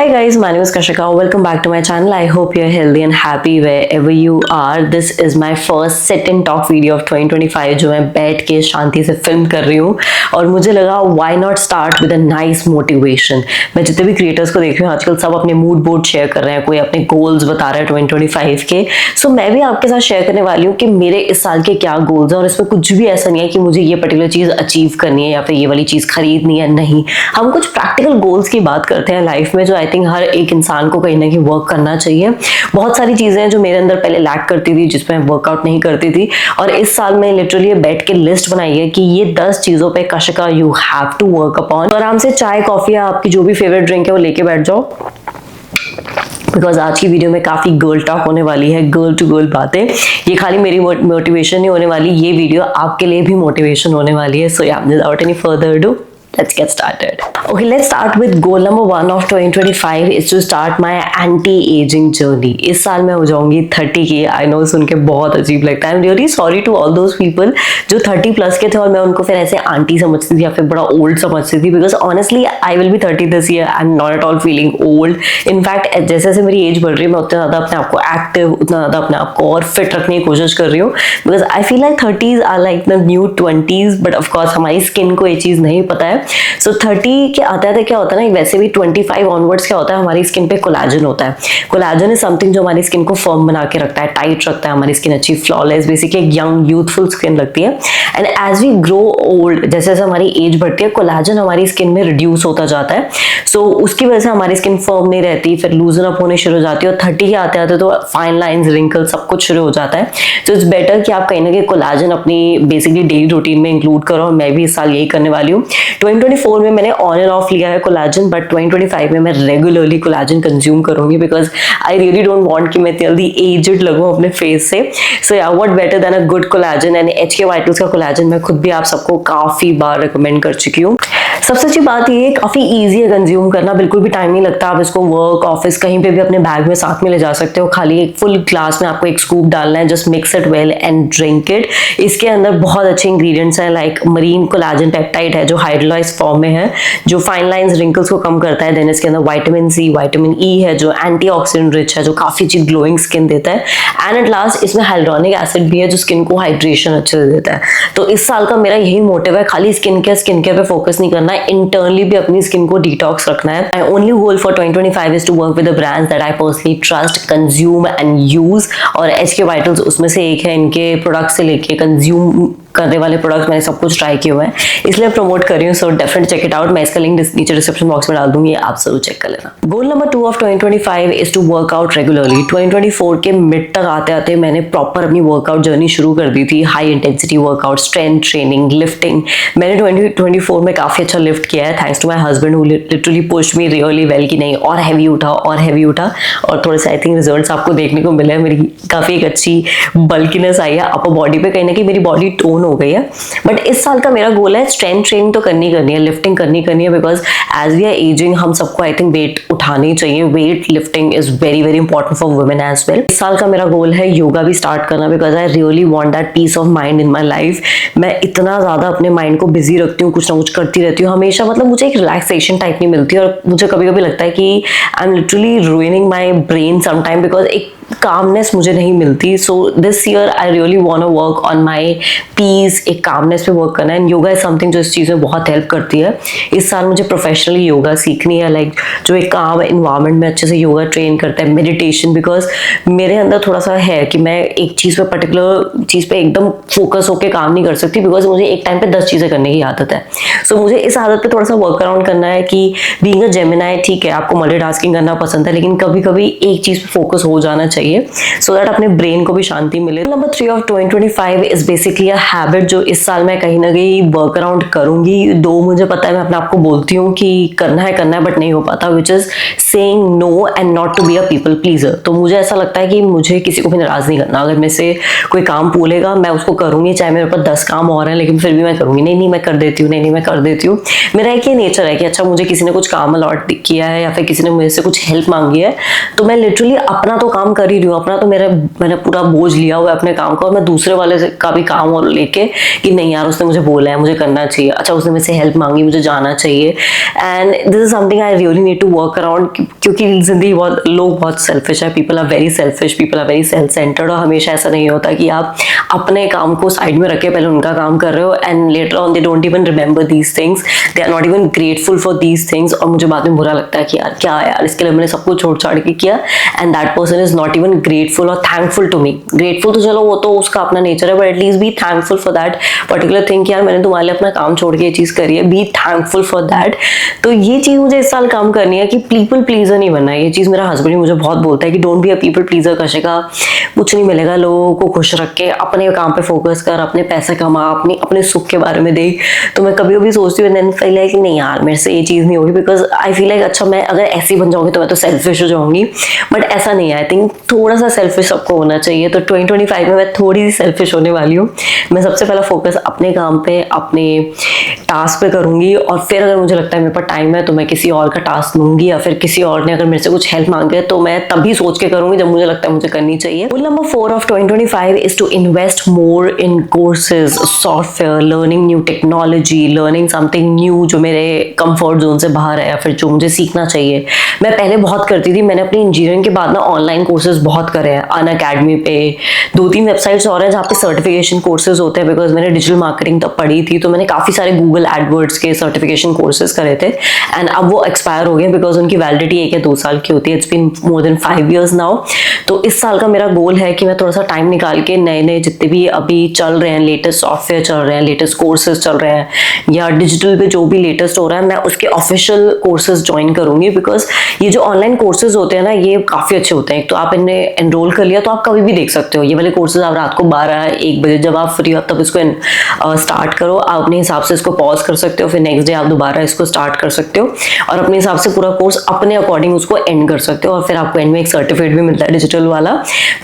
Hi guys, my name is Kashika. Welcome back to my channel. I hope you're healthy and happy wherever you are. This is my first sit and talk video of 2025 जो मैं बैठ के शांति से film कर रही हूँ और मुझे लगा why not start with a nice motivation. मैं जितने भी क्रिएटर्स को देख रही हूँ आजकल सब अपने मूड बोर्ड शेयर कर रहे हैं, कोई अपने गोल्स बता रहा है 2025 के. सो मैं भी आपके साथ शेयर करने वाली हूँ कि मेरे इस साल के क्या गोल्स हैं और इसमें कुछ भी ऐसा नहीं है कि मुझे ये पर्टिकुलर चीज़ अचीव करनी है या फिर ये वाली चीज़ खरीदनी है. नहीं, हम कुछ प्रैक्टिकल गोल्स की बात करते हैं लाइफ में जो आई थिंक हर एक इंसान को कहीं ना कहीं वर्क करना चाहिए. बहुत सारी चीजें हैं जो मेरे अंदर पहले लैक करती थी, जिसमें वर्कआउट नहीं करती थी, और इस साल में लिटरली बैठ के लिस्ट बनाई है कि ये 10 चीजों पे कशिका you have to work upon. तो आराम से चाय कॉफी या आपकी जो भी फेवरेट ड्रिंक है वो लेके बैठ जाओ, बिकॉज आज की वीडियो में काफी गर्ल टॉक होने वाली है, गर्ल टू गर्ल बातें. ये खाली मेरी मोटिवेशन नहीं होने वाली, ये वीडियो आपके लिए भी मोटिवेशन होने वाली है. सो या without any further do, let's get started. Okay, let's start with goal number 1 of 2025 is to start my anti-aging journey. इस साल मैं हो जाऊंगी 30 की. I know सुन के बहुत अजीब लगता है. I'm really sorry to all those people जो 30 प्लस के थे और मैं उनको फिर ऐसे आंटी समझती थी या फिर बड़ा ओल्ड समझती थी. Because honestly I will be 30 this year. I'm not at all feeling old. In fact जैसे जैसे मेरी एज बढ़ रही है मैं उतना ज़्यादा अपने आप को एक्टिव, उतना ज़्यादा अपने आप को और फिट रखने की कोशिश कर रही हूँ. Because I feel like 30s are like the new 20s, but of course हमारी स्किन को ये चीज़ नहीं पता है. सो 30 के आते आते क्या होता है ना, वैसे भी 25 ऑनवर्ड्स क्या होता है, हमारी स्किन पे कोलाजन होता है. कोलाजन इज समथिंग जो हमारी स्किन को फर्म बना के रखता है, टाइट रखता है, हमारी स्किन अच्छी फ्लॉलेस, बेसिकली एक यंग यूथफुल स्किन लगती है. And as we grow old, जैसे जैसे हमारी एज बढ़ती है, कोलाजन हमारी स्किन में रिड्यूस होता जाता है. सो उसकी वजह से हमारी स्किन फर्म नहीं रहती, फिर लूजन अप होने शुरू हो जाती है. और 30 के आते आते तो फाइन लाइन्स, रिंकल सब कुछ शुरू हो जाता है. सो इट्स बेटर कि आप कहीं ना कहीं कोलाजन अपनी बेसिकली डेली रूटीन में इंक्लूड करो, और मैं भी इस साल यही करने वाली हूँ. 2024 में मैंने ऑन एंड ऑफ लिया है कोलाजन, बट 2025 में मैं रेगुलरली कोलाजन कंज्यूम करूंगी, because I really don't want कि मैं जल्दी एजड लगूं अपने फेस से. सो या what better than a good collagen. And HK vitals का कोलाजन मैं खुद भी आप सबको काफी बार रिकमेंड कर चुकी हूँ. सबसे अच्छी बात ये है काफी ईजी है कंज्यूम करना, बिल्कुल भी टाइम नहीं लगता. आप इसको वर्क, ऑफिस, कहीं पे भी अपने बैग में साथ में ले जा सकते हो. खाली एक फुल ग्लास में आपको एक स्कूप डालना है, just mix it well and drink it. इसके अंदर बहुत अच्छे इंग्रेडिएंट्स हैं, लाइक मरीन कोलाजन पेप्टाइड है जो हाइड्रोलाइज्ड फॉर्म में है, जो फाइन लाइंस, रिंकल्स को कम करता है. देन इसके अंदर विटामिन C, विटामिन E है जो एंटीऑक्सीडेंट रिच है, जो काफी अच्छी ग्लोइंग स्किन देता है. एंड एट लास्ट इसमें हाइल्यूरोनिक एसिड भी है जो स्किन को हाइड्रेशन अच्छे से देता है. तो इस साल का मेरा यही मोटिव है, खाली स्किन केयर पे फोकस नहीं करना है, इंटरनली भी अपनी स्किन को डिटॉक्स रखना है. My only goal for 2025 is to work with the brands that I personally trust, consume and use. और HK वाइटल्स उसमें से एक है. इनके प्रोडक्ट से लेके कंज्यूम करने वाले प्रोडक्ट्स मैंने सब कुछ ट्राई किए हुए हैं, इसलिए प्रमोट कर रही हूँ. So definitely check it out. मैं इसका लिंक नीचे डिस्क्रिप्शन बॉक्स में डाल दूंगी, आप जरूर चेक कर लेना. Goal number 2 of 2025 is to work out regularly. 2024 के मिड तक आते आते मैंने प्रॉपर अपनी वर्कआउट जर्नी शुरू कर दी थी. High intensity workout, strength training, lifting. मैंने 2024 में काफी अच्छा लिफ्ट किया है, thanks to my husband who literally pushed me really well कि नहीं और हैवी उठा और हैवी उठा. और थोड़े से आई थिंक रिजल्ट्स आपको देखने को मिले हैं. मेरी काफी एक अच्छी बल्कीनेस आई है अपर बॉडी पे, कहीं ना कहीं मेरी बॉडी टोन हो गई है. बट इस साल का मेरा गोल है स्ट्रेंथ ट्रेनिंग तो करनी है, लिफ्टिंग करनी है, because as we are aging हम सबको आई थिंक वेट उठानी चाहिए. Weight lifting is very very important for women as well. इस साल का मेरा गोल है योगा भी स्टार्ट करना, because I really want that peace of mind in my life. मैं इतना ज्यादा अपने माइंड को बिजी रखती हूँ, कुछ ना कुछ करती रहती हूँ हमेशा, मतलब मुझे एक रिलैक्सेशन टाइप नहीं मिलती. और मुझे कभी कभी लगता है कि I am literally ruining my brain sometime, because एक कामनेस मुझे नहीं मिलती. So this year I really want to work on my peace, एक कामनेस पे वर्क करना है. एंड योगा इज समथिंग जो इस चीज़ में बहुत हेल्प करती है. इस साल मुझे प्रोफेशनली योगा सीखनी है, लाइक जो एक काम इन्वायरमेंट में अच्छे से योगा ट्रेन करता है. मेडिटेशन, बिकॉज मेरे अंदर थोड़ा सा है कि मैं एक चीज़ पे, पर्टिकुलर चीज़ पे एकदम फोकस होकर काम नहीं कर सकती, बिकॉज मुझे एक टाइम पे 10 चीज़ें करने की आदत है. सो मुझे इस आदत पे थोड़ा सा वर्क अराउंड करना है कि बीइंग अ जेमिनी, ठीक है आपको मल्टीटास्किंग करना पसंद है, लेकिन कभी कभी एक चीज़ पे फोकस हो जाना चाहिए, सो दैट अपने ब्रेन को भी शांति मिले. Number 3 of 2025 is basically a habit जो इस साल मैं कहीं ना कहीं वर्क अराउंड करूंगी. दो मुझे पता है, मैं अपने आप को बोलती हूँ कि करना है बट नहीं हो पाता, which is saying no and not to be a people pleaser. तो मुझे ऐसा लगता है कि मुझे किसी को भी नाराज नहीं करना. अगर मेरे से कोई काम बोलेगा मैं उसको करूंगी, चाहे मेरे पास 10 काम और हैं, लेकिन फिर भी मैं करूंगी. नहीं मैं कर देती हूँ, नहीं मैं कर देती हूँ. मेरा एक ये नेचर है कि अच्छा मुझे किसी ने कुछ काम अलॉट किया है या फिर किसी ने मुझे से कुछ हेल्प मांगी है, तो मैं लिटरली अपना तो काम कर ही रही हूँ, अपना तो मैंने पूरा बोझ लिया हुआ है अपने काम का, और मैं दूसरे वाले का भी काम और देख के कि नहीं यार उसने मुझे बोला है, मुझे करना चाहिए, अच्छा उसने मुझसे हेल्प मांगी, मुझे जाना चाहिए। And this is something I really need to work around, क्योंकि जिंदगी लोग बहुत सेल्फिश है, people are very selfish, people are very self centred. और हमेशा ऐसा नहीं होता कि आप अपने काम को साइड में रखे पहले उनका काम कर रहे हो, and later on they don't even remember these things, they are not even grateful for these things. और मुझे बाद में बुरा लगता है कि यार क्या यार इसके लिए मैंने सब कुछ छोड़ छाड़ के किया, and that person is not even grateful और थैंकफुल टू मी। ग्रेटफुल तो चलो वो तो उसका अपना नेचर है, but at least be thankful for that particular thing कि यार मैंने तुम्हारे लिए अपना काम छोड़ के ये चीज करी है, बी थैंकफुल फॉर दैट। तो ये चीज मुझे इस साल काम करनी है कि पीपल प्लीजर नहीं बनना है। ये चीज मेरा हस्बैंड मुझे बहुत बोलता है कि don't be a people pleaser, कशेगा कुछ नहीं मिलेगा, लोगों को खुश रख के अपने काम पे फोकस कर, अपने पैसे कमा, अपने सुख के बारे में देख। तो मैं कभी कभी सोचती हूँ देन फील लाइक नहीं यार मेरे से ये चीज नहीं होगी, बिकॉज आई फील लाइक अच्छा मैं अगर ऐसी बन जाऊंगी तो मैं तो सेल्फिश हो जाऊंगी, बट ऐसा नहीं है। आई थिंक थोड़ा सा सेल्फिश सबको होना चाहिए। तो 2025 में मैं थोड़ी सी सेल्फिश होने वाली हूँ। मैं सबसे पहला फोकस अपने काम पे, अपने टास्क पे करूंगी, और फिर अगर मुझे लगता है मेरे पास टाइम है तो मैं किसी और का टास्क लूंगी, या फिर किसी और ने अगर मेरे से कुछ हेल्प मांगे तो मैं तभी सोच के करूंगी जब मुझे लगता है मुझे करनी चाहिए। Rule number 4 of 2025 is to invest more in courses, software, learning new technology, learning something new जो मेरे कंफर्ट जोन से बाहर है या फिर जो मुझे सीखना चाहिए। मैं पहले बहुत करती थी, मैंने अपनी इंजीनियरिंग के बाद ना ऑनलाइन कोर्सेज बहुत करे हैं, अनअकैडमी पे 2-3 वेबसाइट्स और हैं जहाँ पे सर्टिफिकेशन कोर्सेज होते हैं, बिकॉज मैंने डिजिटल मार्केटिंग तब पढ़ी थी, तो मैंने काफी सारे गूगल एडवर्ड्स के सर्टिफिकेशन कोर्सेज करे थे, एंड अब वो एक्सपायर हो गए बिकॉज उनकी वैलिडिटी 1 या 2 साल की होती है। It's been more than 5 years now. तो इस साल का मेरा गोल है कि मैं थोड़ा सा टाइम निकाल के नए नए जितने भी अभी चल रहे हैं, लेटेस्ट सॉफ्टवेयर चल रहे हैं, लेटेस्ट कोर्सेज चल रहे हैं, या डिजिटल पे जो भी लेटेस्ट हो रहा है, मैं उसके ऑफिशियल कोर्सेज ज्वाइन करूंगी। बिकॉज ये जो ऑनलाइन कोर्सेज होते हैं ना, ये काफी अच्छे होते हैं। एक तो आप इन्हें एनरोल कर लिया तो आप कभी भी देख सकते हो। ये वाले कोर्सेज आप रात को 12-1 बजे जब आप फ्री हो तब इसको स्टार्ट करो, आप अपने हिसाब से इसको पॉज कर सकते हो, फिर नेक्स्ट डे आप दोबारा इसको स्टार्ट कर सकते हो, और अपने हिसाब से पूरा कोर्स अपने अकॉर्डिंग उसको एंड कर सकते हो, और फिर आपको एंड में एक सर्टिफिकेट भी मिलता है डिजिटल वाला।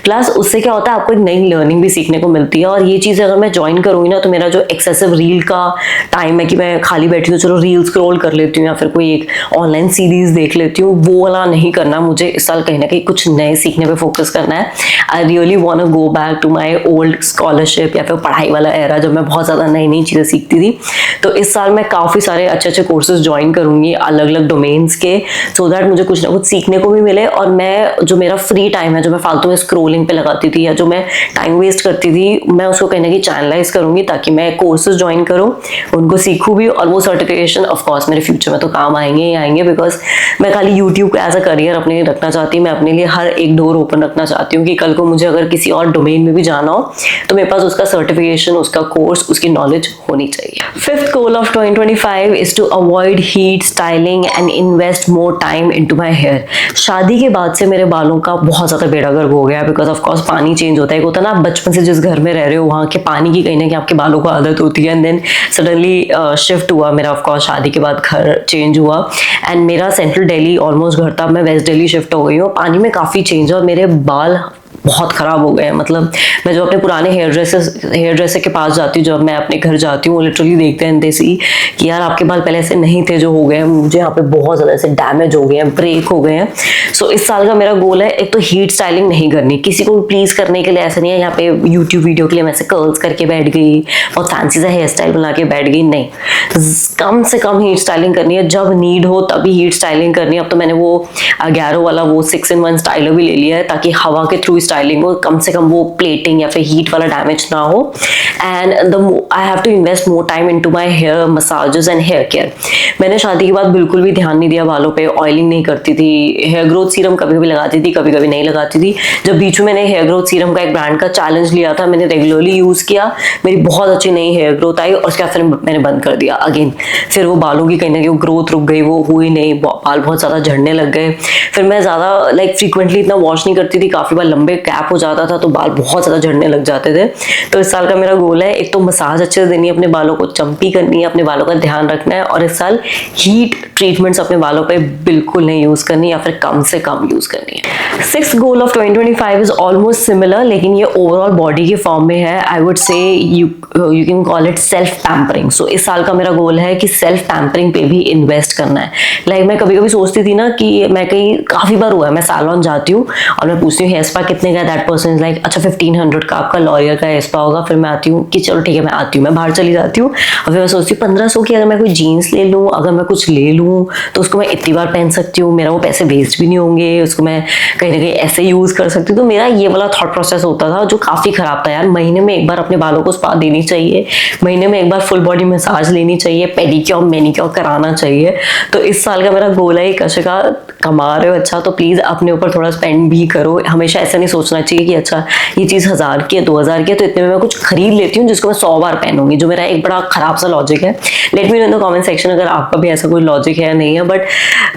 प्लस उससे क्या होता है, आपको एक नई लर्निंग भी सीखने को मिलती है। और ये चीज़ अगर मैं ज्वाइन करूँगी ना, तो मेरा जो एक्सेसिव रील का टाइम है कि मैं खाली बैठी हूँ चलो रील स्क्रॉल कर लेती हूँ या फिर कोई एक ऑनलाइन सीरीज देख लेती हूँ, वो वाला नहीं करना। मुझे इस साल कहीं ना कहीं कुछ नए सीखने पे फोकस करना है। I really want to go back to my old scholarship या फिर पढ़ाई वाला एरा जब मैं बहुत ज़्यादा नई नई चीज़ें सीखती थी। तो इस साल मैं काफ़ी सारे अच्छे अच्छे कोर्सेज ज्वाइन करूँगी अलग अलग डोमेन्स के, सो दैट मुझे कुछ ना कुछ सीखने को भी मिले, और मैं जो मेरा फ्री टाइम है जो मैं फालतू में स्क्रोलिंग पे लगाती थी या जो मैं टाइम वेस्ट करती थी, मैं उसको कहीं ना कहीं चैनलाइज करूँगी ताकि मैं कोर्सेज ज्वाइन करूँ, उनको सीखूँ भी, और वो सर्टिफिकेशन ऑफकोर्स मेरे फ्यूचर में तो काम आएंगे ही आएंगे। बिकॉज मैं खाली यूट्यूब को एज अ करियर अपने लिए रखना चाहती हूँ। मैं अपने लिए हर एक डोर ओपन रखना चाहती हूँ कि कल को मुझे अगर किसी और डोमेन में भी जाना हो तो मेरे पास उसका सर्टिफिकेशन, उसका कोर्स, उसकी नॉलेज होनी चाहिए। Fifth goal of 2025 is to avoid heat styling and invest more time into my hair. शादी के बाद से मेरे बालों का बहुत ज़्यादा बेड़ा गर्क हो गया, बिकॉज ऑफ कोर्स पानी चेंज होता है। एक होता है ना, बचपन से जिस घर में रह रहे हो वहाँ के पानी की कहीं ना कहीं आपके बालों को आदत होती है, एंड देन सडनली शिफ्ट हुआ मेरा, ऑफ कोर्स शादी के बाद घर चेंज हुआ, एंड मेरा सेंट्रल दिल्ली ऑलमोस्ट घर था, मैं वेस्ट दिल्ली शिफ्ट हो गई हूँ। पानी में काफ़ी चेंज है और मेरे बाल बहुत ख़राब हो गए हैं। मतलब मैं जो अपने पुराने हेयर ड्रेसर के पास जाती हूँ, जब मैं अपने घर जाती हूँ, वो लिटरली देखते हैं देसी कि यार आपके बाल पहले ऐसे नहीं थे जो हो गए हैं, मुझे यहाँ पे बहुत ज़्यादा ऐसे डैमेज हो गए हैं, ब्रेक हो गए हैं। सो इस साल का मेरा गोल है एक तो हीट स्टाइलिंग नहीं करनी, किसी को भी प्लीज़ करने के लिए ऐसा नहीं है यहाँ पे यूट्यूब वीडियो के लिए मैं ऐसे कर्ल्स करके बैठ गई और फैंसी सा हेयर स्टाइल बना के बैठ गई, नहीं। कम से कम हीट स्टाइलिंग करनी है, जब नीड हो तभी हीट स्टाइलिंग करनी है। अब तो मैंने वो गैरो वाला वो 6-in-1 स्टाइलर भी ले लिया है ताकि हवा के थ्रू स्टाइलिंग हो, कम से कम वो प्लेटिंग या फिर हीट वाला डैमेज ना हो। And I have to invest more time into my hair massages and hair care. मैंने शादी के बाद बिल्कुल भी ध्यान नहीं दिया बालों पे, ऑयलिंग नहीं करती थी, हेयर ग्रोथ सीरम कभी कभी लगाती थी, कभी कभी नहीं लगाती थी। जब बीच में मैंने हेयर ग्रोथ सीरम का एक ब्रांड का चैलेंज लिया था, मैंने रेगुलरली यूज़ किया, मेरी बहुत अच्छी नई हेयर ग्रोथ आई, और उसके बाद फिर मैंने बंद कर दिया अगेन। फिर वो बालों की कहीं ना कहीं ग्रोथ रुक गई, वो हुई नहीं, बाल बहुत ज़्यादा झड़ने लग गए। फिर मैं ज़्यादा फ्रीक्वेंटली इतना वॉश नहीं करती थी, काफ़ी बार लंबे कैप हो जाता था तो बाल बहुत ज़्यादा झड़ने लग जाते थे। तो इस साल का मेरा गोल है एक तो मसाज अच्छे से देनी है, अपने बालों को चंपी करनी है, अपने बालों का ध्यान रखना है, और इस साल हीट ट्रीटमेंट्स अपने बालों पे बिल्कुल नहीं यूज़ करनी या फिर कम से कम यूज़ करनी है। Sixth goal of 2025 is almost similar, लेकिन ये ओवरऑल बॉडी के फॉर्म में है। I would say you can call it self pampering. So इस साल का मेरा गोल है कि सेल्फ पैम्परिंग पे भी इन्वेस्ट करना है। मैं कभी कभी सोचती थी ना कि मैं कहीं, काफ़ी बार हुआ है मैं सैलून जाती हूँ और मैं पूछती हूँ हेयर स्पा कितने गया, दैट पर्सन इज लाइक अच्छा 1500 का आपका लॉयर का स्पा होगा। फिर मैं आती हूँ कि चलो ठीक है मैं आती हूँ, मैं बाहर चली जाती हूँ और फिर मैं सोचती हूँ 1500 की अगर मैं कोई जीन्स ले लूँ, अगर मैं कुछ ले लूँ तो उसको मैं इतनी बार पहन सकती हूँ, मेरा वो पैसे वेस्ट भी नहीं होंगे, उसको मैं कहीं ना कहीं ऐसे यूज़ कर सकती हूँ। तो मेरा ये वाला थॉट प्रोसेस होता था जो काफ़ी ख़राब था यार। महीने में एक बार अपने बालों को स्पा देनी चाहिए, महीने में एक बार फुल बॉडी मसाज लेनी चाहिए, पेडिक्योर मैनिक्योर कराना चाहिए। तो इस साल का मेरा गोल है कि का कमा रहे हो अच्छा तो प्लीज़ अपने ऊपर थोड़ा स्पेंड भी करो। हमेशा ऐसा नहीं सोचना चाहिए कि अच्छा ये चीज़ 1000 की है 2000 की है तो इतने में मैं कुछ खरीद लेती हूँ जिसको मैं 100 बार पहनूंगी, जो मेरा एक बड़ा खराब सा लॉजिक है। Let me know in the comment section अगर आपका भी ऐसा कोई लॉजिक है या नहीं है। बट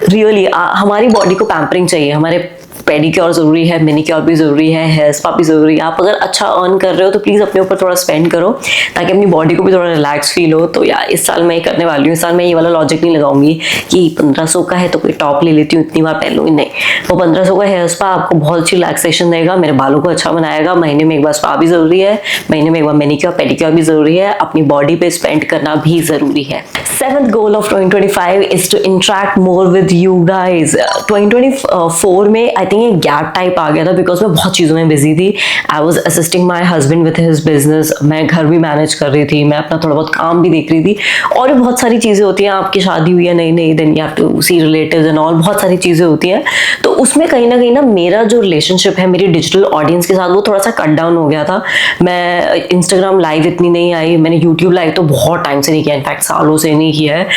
रियली हमारी बॉडी को पैम्परिंग चाहिए, हमारे पेडिक्योर ज़रूरी है, मैनिक्योर भी ज़रूरी है, हेयर स्पा भी ज़रूरी है। आप अगर अच्छा अर्न कर रहे हो तो प्लीज़ अपने ऊपर थोड़ा स्पेंड करो ताकि अपनी बॉडी को भी थोड़ा रिलैक्स फील हो। तो यार इस साल मैं ये करने वाली हूँ। इस साल मैं ये वाला लॉजिक नहीं लगाऊंगी कि 1500 का है तो कोई टॉप ले लेती हूँ इतनी बार पहन लूँगी, नहीं। वो 1500 का हेयर स्पा आपको बहुत अच्छी रिलैक्सेशन देगा, मेरे बालों को अच्छा बनाएगा। महीने में एक बार स्पा भी ज़रूरी है, महीने में एक बार मैनिक्योर पेडिक्योर भी ज़रूरी है, अपनी बॉडी पे स्पेंड करना भी ज़रूरी है। 7th goal of 2025 is to interact more with you guys. 2024 में आई थिंक एक गैप टाइप आ गया था बिकॉज मैं बहुत चीज़ों में बिजी थी। I was assisting my husband with his business, मैं घर भी मैनेज कर रही थी, मैं अपना थोड़ा बहुत काम भी देख रही थी, और भी बहुत सारी चीज़ें होती हैं। आपकी शादी हुई है नई नई, then you have to see relatives and all, बहुत सारी चीज़ें होती हैं। तो उसमें कहीं ना मेरा जो रिलेशनशिप है मेरी डिजिटल ऑडियंस के साथ वो थोड़ा सा कट डाउन हो गया था। मैं इंस्टाग्राम लाइव इतनी नहीं आई, मैंने यूट्यूब लाइव तो बहुत टाइम से नहीं किया, इनफैक्ट सालों से नहीं किया है।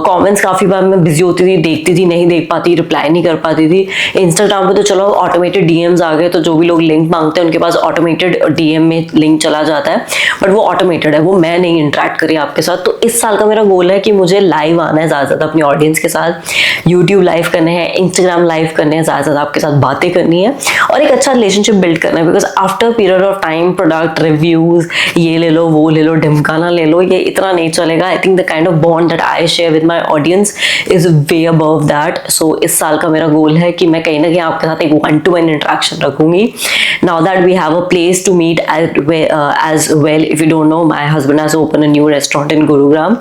कमेंट्स काफ़ी बार मैं बिजी होती थी, देखती थी, नहीं देख पाती, रिप्लाई नहीं कर पाती थी। इंस्टाग्राम पे तो चलो ऑटोमेटेड डीएम्स आ गए, तो जो भी लोग लिंक मांगते हैं उनके पास ऑटोमेटेड डीएम में लिंक चला जाता है, बट वो ऑटोमेटेड है, वो मैं नहीं इंटरेक्ट करी आपके साथ। तो इस साल का मेरा गोल है कि मुझे लाइव आना है ज़्यादा ज़्यादा अपनी ऑडियंस के साथ, यूट्यूब लाइव करने हैं, इंस्टाग्राम लाइव करने हैं, ज़्यादा ज़्यादा आपके साथ बातें करनी है और एक अच्छा रिलेशनशिप बिल्ड करना है। Because after period of time product reviews, ये ले लो वो ले लो, ढिमकाना ले लो, ये इतना नहीं चलेगा। I think the kind of bond that I share with my audience is way above that. So इस साल का मेरा गोल है कि मैं कहीं ना कहीं आपके साथ एक 1-to-1 इंटरेक्शन रखूंगी। Now that we have a place to meet as well, if you don't know my husband has open a new restaurant in Gurugram,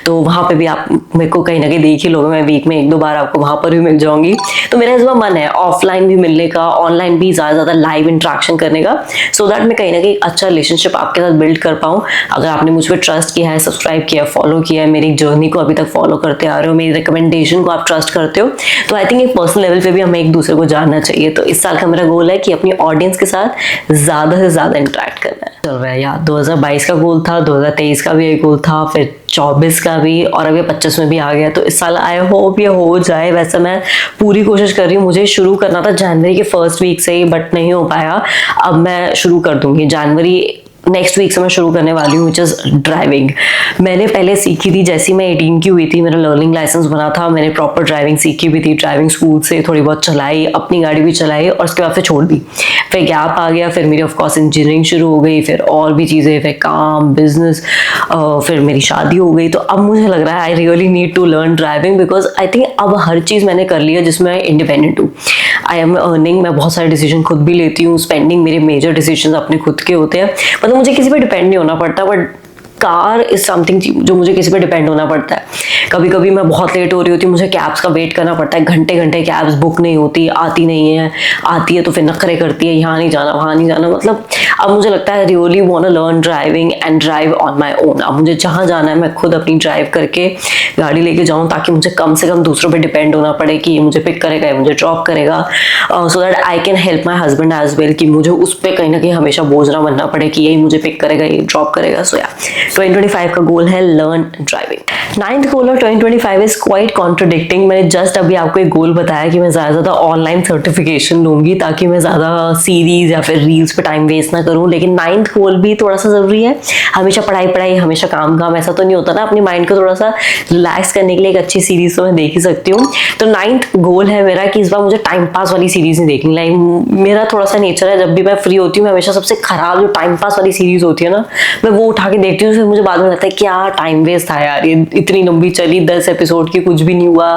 तो वहाँ पे भी आप मेरे को कहीं ना कहीं देख ही लोगे, मैं वीक में 1-2 बार आपको वहाँ पर भी मिल जाऊंगी। तो मेरा इस बार मन है ऑफलाइन भी मिलने का, ऑनलाइन भी ज़्यादा लाइव इंटरेक्शन करने का, सो दैट मैं कहीं ना कहीं अच्छा रिलेशनशिप आपके साथ बिल्ड कर पाऊँ। अगर आपने मुझ पर ट्रस्ट किया है, सब्सक्राइब किया, फॉलो किया है, मेरी जर्नी को अभी तक फॉलो करते आ रहे हो, मेरी रिकमेंडेशन को आप ट्रस्ट करते हो, तो आई थिंक एक पर्सनल लेवल पे भी हमें एक दूसरे को जानना चाहिए। तो इस साल का मेरा गोल है कि अपनी ऑडियंस के साथ ज़्यादा से ज़्यादा इंटरेक्ट करना है। चल रहा है यार, 2022 का गोल था, 2023 का भी एक गोल था, फिर 24 का भी, और अभी 25 में भी आ गया। तो इस साल आई होप ये हो जाए। वैसे मैं पूरी कोशिश कर रही हूँ, मुझे शुरू करना था जनवरी के फर्स्ट वीक से ही, बट नहीं हो पाया। अब मैं शुरू कर दूंगी जनवरी नेक्स्ट वीक से मैं शुरू करने वाली हूँ, विच इज़ ड्राइविंग। मैंने पहले सीखी थी जैसी मैं 18 की हुई थी, मेरा लर्निंग लाइसेंस बना था, मैंने प्रॉपर ड्राइविंग सीखी भी थी, ड्राइविंग स्कूल से थोड़ी बहुत चलाई, अपनी गाड़ी भी चलाई, और उसके बाद फिर छोड़ दी। फिर गैप आ गया, फिर मेरी ऑफकोर्स इंजीनियरिंग शुरू हो गई, फिर और भी चीज़ें, फिर काम, बिजनेस, फिर मेरी शादी हो गई। तो अब मुझे लग रहा है I really need to learn driving, because I think अब हर चीज़ मैंने कर ली है जिसमें इंडिपेंडेंट हूँ। आई एम अर्निंग, मैं बहुत सारे डिसीजन खुद भी लेती हूँ, स्पेंडिंग मेरे मेजर डिसीजन अपने खुद के होते हैं, मतलब मुझे किसी पे डिपेंड नहीं होना पड़ता। बट कार इज समथिंग जो मुझे किसी पे डिपेंड होना पड़ता है। कभी कभी मैं बहुत लेट हो रही होती हूँ, मुझे कैब्स का वेट करना पड़ता है, घंटे घंटे कैब्स बुक नहीं होती, आती नहीं है, आती है तो फिर नखरे करती है, यहाँ नहीं जाना वहाँ नहीं जाना। मतलब अब मुझे लगता है really want to learn driving and drive on my own. अब मुझे जहाँ जाना है मैं खुद अपनी ड्राइव करके गाड़ी लेके जाऊँ, ताकि मुझे कम से कम दूसरों पर डिपेंड होना पड़े कि ये मुझे पिक करेगा, ये मुझे ड्रॉप करेगा, so that I can help my husband as well, कि मुझे उस पर कहीं ना कहीं हमेशा बोझ ना बनना पड़े कि यही मुझे पिक करेगा, ये ड्रॉप करेगा। सो या 2025 का गोल है learn driving. 9th goal of 2025 is quite contradicting. मैंने जस्ट अभी आपको एक गोल बताया कि मैं ज़्यादा ऑनलाइन सर्टिफिकेशन लूँगी ताकि मैं ज़्यादा सीरीज या फिर रील्स पे टाइम वेस्ट ना करूँ, लेकिन 9th गोल भी थोड़ा सा ज़रूरी है। हमेशा पढ़ाई पढ़ाई, हमेशा काम काम, ऐसा तो नहीं होता ना। अपनी माइंड को थोड़ा सा रिलैक्स करने के लिए एक अच्छी सीरीज तो मैं देख ही सकती हूँ। तो 9th गोल है मेरा कि इस बार मुझे टाइम पास वाली सीरीज नहीं देखनी। लाइक मेरा थोड़ा सा नेचर है, जब भी मैं फ्री होती हूँ मैं हमेशा सबसे खराब जो टाइम पास वाली सीरीज होती है ना, मैं वो उठा के देखती हूँ, फिर मुझे बाद में लगता है क्या टाइम वेस्ट था यार, ये इतनी लंबी चली 10 एपिसोड की, कुछ भी नहीं हुआ,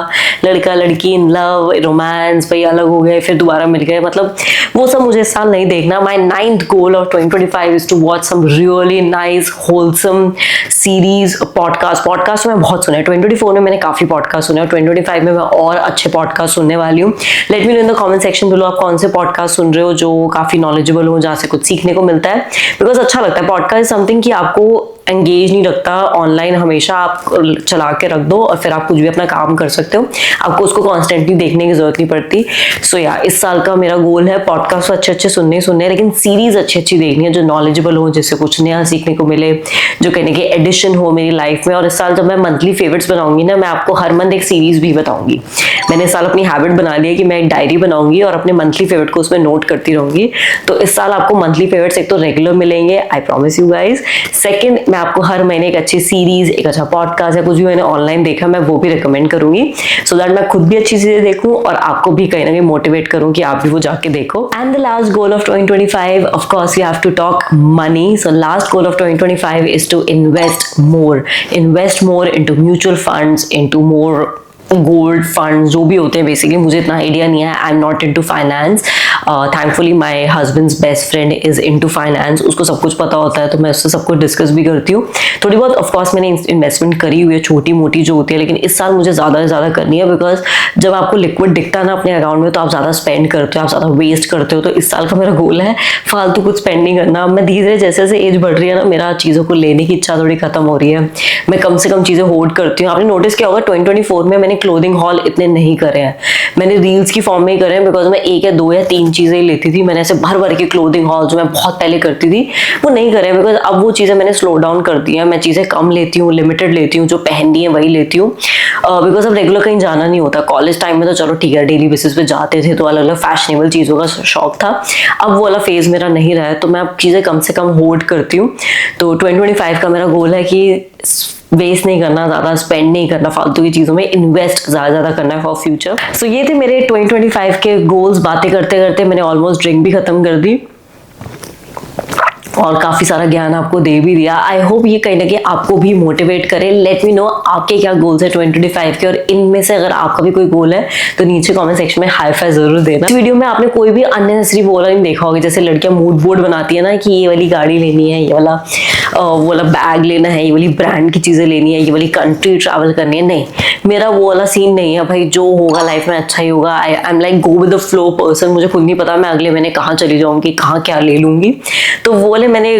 लड़का लड़की इन लव, रोमांस, भाई अलग हो गए फिर दोबारा मिल गए, मतलब वो सब मुझे इस साल नहीं देखना। My 9th goal of 2025 is to watch some really nice wholesome series, podcast मैं बहुत सुना है। 2024 में मैंने काफी पॉडकास्ट सुने और 2025 में मैं और अच्छे पॉडकास्ट सुनने वाली हूँ। Let me know in the comment section below आप कौन से पॉडकास्ट सुन रहे हो जो काफी नॉलेजेबल हो, जहाँ से कुछ सीखने को मिलता है, बिकॉज अच्छा लगता है। पॉडकास्ट समथिंग कि आपको एंगेज नहीं रखता ऑनलाइन, हमेशा आप चला के रख दो और फिर आप कुछ भी अपना काम कर सकते हो, आपको उसको कॉन्स्टेंटली देखने की जरूरत नहीं पड़ती। सो या इस साल का मेरा गोल है पॉडकास्ट अच्छे अच्छे सुनने, लेकिन सीरीज अच्छी अच्छी देखनी है जो नॉलेजेबल हो, जिससे कुछ नया सीखने को मिले, जो कहने के एडिशन हो मेरी लाइफ में। और इस साल जब मैं मंथली फेवरेट्स बनाऊंगी ना, मैं आपको हर मंथ एक सीरीज भी बताऊंगी। मैंने इस साल अपनी हैबिट बना ली है कि मैं एक डायरी बनाऊंगी और अपने मंथली फेवरेट को उसमें नोट करती रहूंगी। तो इस साल आपको मंथली फेवरेट्स एक तो रेगुलर मिलेंगे, I promise you guys. Second, मैं आपको हर महीने एक अच्छी सीरीज, एक अच्छा पॉडकास्ट या कुछ भी मैंने ऑनलाइन देखा मैं वो भी रिकमेंड करूंगी, सो दैट मैं खुद भी अच्छी चीजें देखूं और आपको भी कहीं ना कहीं मोटिवेट करूं कि आप भी वो जाके देखो। And the last goal of 2025, of course we have to talk money. So last goal of 2025 is to invest more into mutual funds, into more gold fund, जो भी होते हैं बेसिकली, मुझे इतना आइडिया नहीं है, I am not into finance. Thankfully my husbands best friend is into finance, उसको सब कुछ पता होता है, तो मैं उससे सब कुछ डिस्कस भी करती हूँ। थोड़ी बहुत ऑफ कोर्स मैंने इन्वेस्टमेंट करी हुई है छोटी मोटी जो होती है, लेकिन इस साल मुझे ज़्यादा से ज़्यादा करनी है, बिकॉज जब आपको लिक्विड दिखता है ना अपने अकाउंट में तो आप ज़्यादा स्पेंड करते हो, आप ज़्यादा वेस्ट करते हो। तो इस साल का मेरा गोल है फालतू कुछ स्पेंड नहीं करना। मैं धीरे धीरे जैसे जैसे एज बढ़ रही है ना, मेरा चीज़ों को लेने की इच्छा थोड़ी खत्म हो रही है, मैं कम से कम चीज़ें होल्ड करती हूँ। आपने नोटिस किया होगा 2024 में मैंने क्लोथिंग हॉल इतने नहीं करे हैं, मैंने रील्स की फॉर्म में ही करे हैं, बिकॉज मैं 1 या 2 या 3 चीजें ही लेती थी। मैंने ऐसे भर भर के क्लोथिंग हॉल जो मैं बहुत पहले करती थी वो नहीं करे, बिकॉज अब वो चीजें मैंने स्लो डाउन कर दी है। मैं चीजें कम लेती हूँ, लिमिटेड लेती हूँ, जो पहननी है वही लेती हूँ, बिकॉज अब रेगुलर कहीं जाना नहीं होता। कॉलेज टाइम में तो चलो ठीक है डेली बेसिस पे जाते थे तो अलग अलग फैशनेबल चीजों का शौक था, अब वो वाला फेज मेरा नहीं रहा है, तो मैं अब चीजें कम से कम होल्ड करती हूँ। तो 2025 का मेरा गोल है कि वेस्ट नहीं करना, ज़्यादा स्पेंड नहीं करना फालतू की चीज़ों में, इन्वेस्ट ज़्यादा करना है फॉर फ्यूचर। सो ये थे मेरे 2025 के गोल्स। बातें करते करते मैंने ऑलमोस्ट ड्रिंक भी खत्म कर दी और काफ़ी सारा ज्ञान आपको दे भी दिया। आई होप ये कहीं ना कहीं आपको भी मोटिवेट करे। लेट मी नो आपके क्या गोल्स है 2025 के, और इनमें से अगर आपका भी कोई गोल है तो नीचे कमेंट सेक्शन में हाई फाई जरूर देना। इस वीडियो में आपने कोई भी अननेसेसरी बोला नहीं देखा होगा, जैसे लड़कियां मूड बोर्ड बनाती है ना कि ये वाली गाड़ी लेनी है, ये वाला वो वाला बैग लेना है, ये वाली ब्रांड की चीज़ें लेनी है, ये वाली कंट्री ट्रैवल करनी है। नहीं, मेरा वो वाला सीन नहीं है भाई, जो होगा लाइफ में अच्छा ही होगा। I am like go with the flow person. मुझे खुद नहीं पता मैं अगले महीने कहाँ चली जाऊंगी, कहाँ क्या ले लूंगी, तो वो वाले मैंने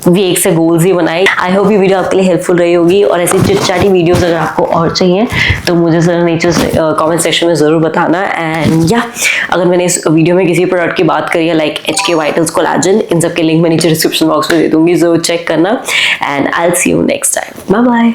वीक से गोल्स ही बनाए। आई होप ये वीडियो आपके लिए हेल्पफुल रही होगी, और ऐसी चिटचाटी वीडियोस अगर आपको और चाहिए तो मुझे सर नीचे कमेंट सेक्शन में ज़रूर बताना। एंड या अगर मैंने इस वीडियो में किसी प्रोडक्ट की बात करी है लाइक HK Vitals कोलाजन, इन सब के लिंक मैं नीचे डिस्क्रिप्शन बॉक्स में दे दूंगी, जरूर चेक करना। And I will see you next time, bye bye.